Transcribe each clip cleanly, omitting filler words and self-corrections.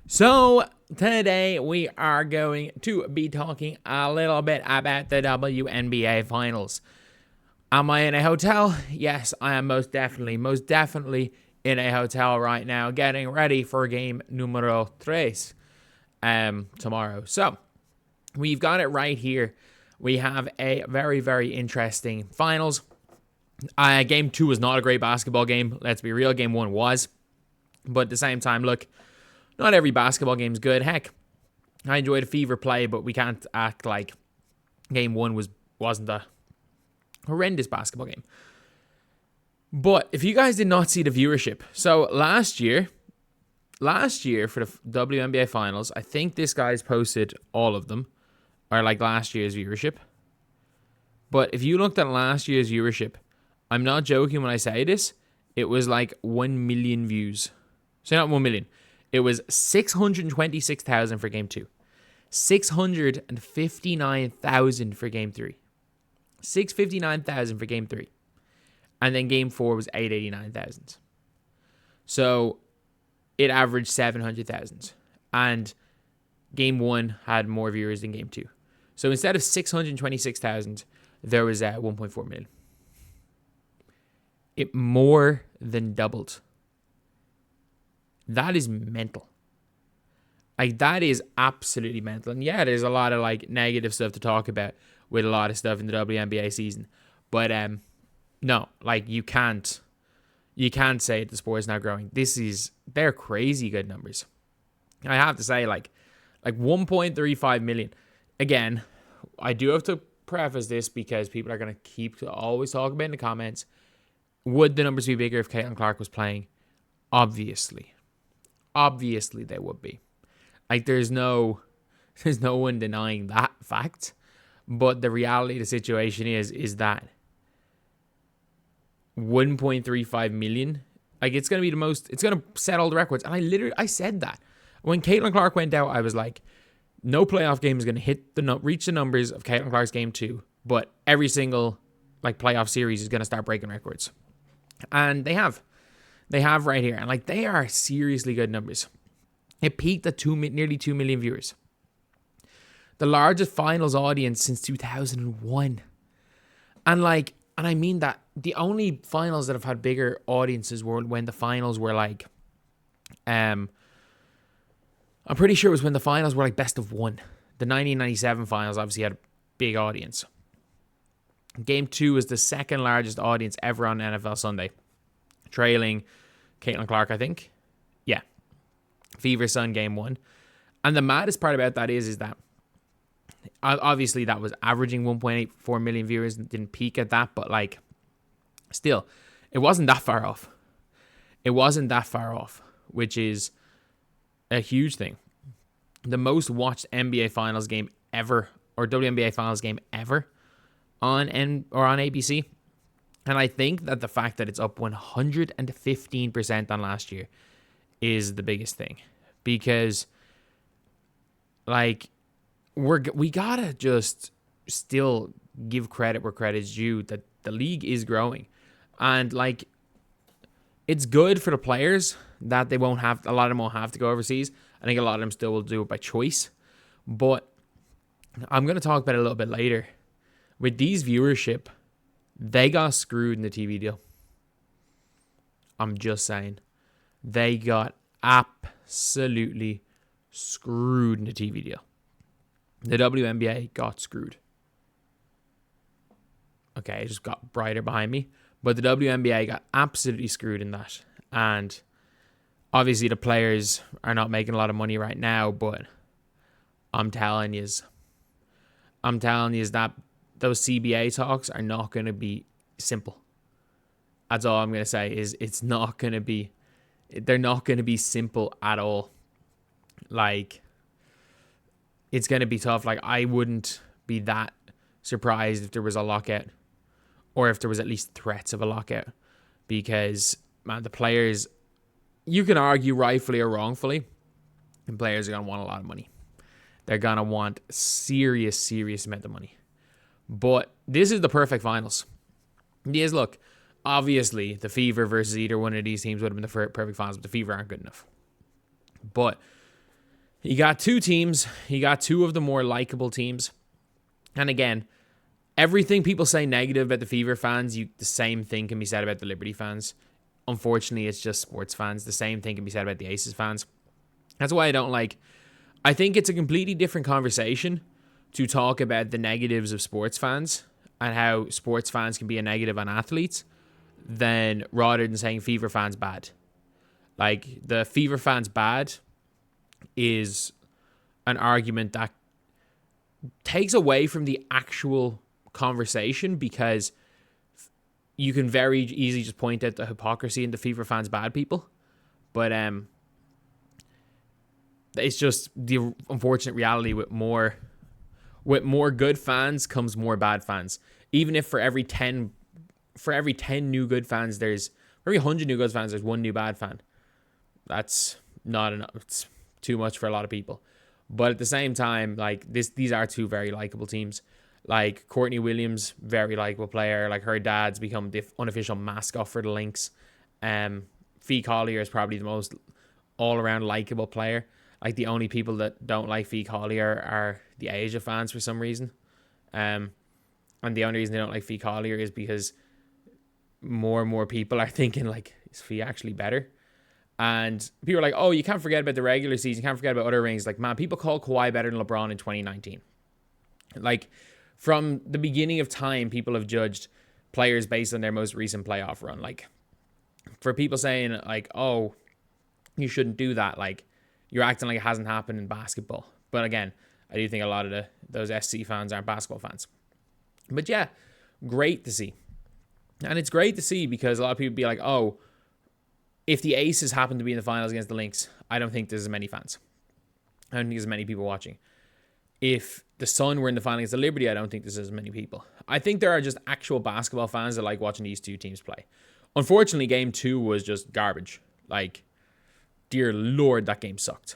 So today we are going to be talking a little bit about the WNBA Finals. Am I in a hotel? Yes, I am most definitely in a hotel right now, getting ready for game numero tres tomorrow. So we've got it right here. We have a very, very interesting finals. Game 2 was not a great basketball game. Let's be real. Game 1 was. But at the same time, look, not every basketball game is good. Heck, I enjoyed a Fever play, but we can't act like game 1 wasn't a horrendous basketball game. But if you guys did not see the viewership, so last year for the WNBA Finals, I think this guy's posted all of them, or like last year's viewership. But if you looked at last year's viewership, I'm not joking when I say this, it was like 1 million views. So not 1 million. It was 626,000 for game 2. 659,000 for game 3. 659,000 for game 3. And then game 4 was 889,000. So it averaged 700,000. And game 1 had more viewers than game 2. So instead of 626,000, there was 1.4 million. It more than doubled. That is mental. Like, that is absolutely mental. And yeah, there's a lot of like negative stuff to talk about with a lot of stuff in the WNBA season. But no, like you can't say the sport is not growing. They're crazy good numbers. I have to say, like 1.35 million. Again, I do have to preface this because people are going to keep always talking about in the comments. Would the numbers be bigger if Caitlin Clark was playing? Obviously they would be. Like, there's no one denying that fact. But the reality of the situation is that 1.35 million, like, it's going to be it's going to set all the records. And I said that. When Caitlin Clark went out, I was like, no playoff game is going to reach the numbers of Caitlin Clark's game 2, but every single like playoff series is going to start breaking records. And they have right here. And like, they are seriously good numbers. It peaked at nearly 2 million viewers. The largest finals audience since 2001. And I mean that the only finals that have had bigger audiences were when the finals were like, I'm pretty sure it was when the finals were like best of one. The 1997 finals obviously had a big audience. Game 2 was the second largest audience ever on NFL Sunday, trailing Caitlin Clark, I think. Yeah. Fever Sun game 1. And the maddest part about that is that obviously that was averaging 1.84 million viewers, didn't peak at that, but like still, it wasn't that far off. Which is a huge thing. The most watched NBA Finals game ever, or WNBA Finals game ever on ABC. And I think that the fact that it's up 115% on last year is the biggest thing. Because like we gotta just still give credit where credit's due, that the league is growing. And like, it's good for the players that a lot of them won't have to go overseas. I think a lot of them still will do it by choice. But I'm going to talk about it a little bit later. With these viewership, they got screwed in the TV deal. I'm just saying. They got absolutely screwed in the TV deal. The WNBA got screwed. Okay, it just got brighter behind me. But the WNBA got absolutely screwed in that. And obviously the players are not making a lot of money right now, but I'm telling you that those CBA talks are not going to be simple. That's all I'm going to say is they're not going to be simple at all. Like, it's going to be tough. Like, I wouldn't be that surprised if there was a lockout, or if there was at least threats of a lockout, because, man, the players, you can argue rightfully or wrongfully, and players are going to want a lot of money. They're going to want serious amount of money. But this is the perfect finals. Yes, look, obviously the Fever versus either one of these teams would have been the perfect finals, but the Fever aren't good enough. But You got two teams. You got two of the more likable teams. And again, everything people say negative about the Fever fans, the same thing can be said about the Liberty fans. Unfortunately, it's just sports fans. The same thing can be said about the Aces fans. That's why I don't like... I think it's a completely different conversation to talk about the negatives of sports fans and how sports fans can be a negative on athletes than rather than saying Fever fans bad. Like, the Fever fans bad is an argument that takes away from the actual conversation, because you can very easily just point out the hypocrisy in the Fever fans bad people. But it's just the unfortunate reality with more good fans comes more bad fans. Even if for every 10 new good fans, for every 100 new good fans, there's one new bad fan. That's not enough. It's too much for a lot of people. But at the same time, like these are two very likable teams. Like Courtney Williams, very likable player. Like her dad's become the unofficial mascot for the Lynx. Fee Collier is probably the most all-around likable player. Like the only people that don't like Fee Collier are the Asia fans for some reason. And the only reason they don't like Fee Collier is because more and more people are thinking, like, is Fee actually better? And people are like, oh, you can't forget about the regular season. You can't forget about other rings. Like, man, people call Kawhi better than LeBron in 2019. Like, from the beginning of time, people have judged players based on their most recent playoff run. Like, for people saying, like, oh, you shouldn't do that, like, you're acting like it hasn't happened in basketball. But again, I do think a lot of those SC fans aren't basketball fans. But yeah, great to see. And it's great to see because a lot of people be like, oh, if the Aces happen to be in the finals against the Lynx, I don't think there's as many fans. I don't think there's as many people watching. If the Sun were in the final against the Liberty, I don't think there's as many people. I think there are just actual basketball fans that like watching these two teams play. Unfortunately, game 2 was just garbage. Like, dear Lord, that game sucked.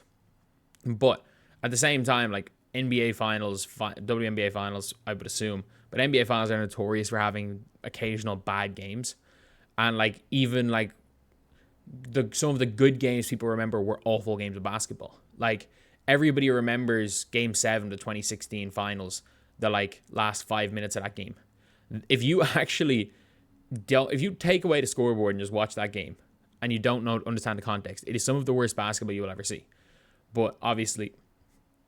But at the same time, like NBA finals, WNBA finals, I would assume, but NBA finals are notorious for having occasional bad games. And like even like some of the good games people remember were awful games of basketball. Like everybody remembers Game 7 of the 2016 finals, the like last 5 minutes of that game. If you take away the scoreboard and just watch that game and you don't understand the context, it is some of the worst basketball you will ever see. But obviously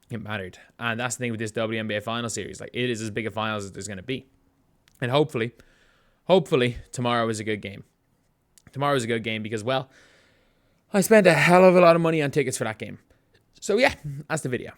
it mattered. And that's the thing with this WNBA final series. Like, it is as big a finals as there's going to be. And hopefully tomorrow is a good game. Tomorrow is a good game because, well, I spent a hell of a lot of money on tickets for that game. So yeah, that's the video.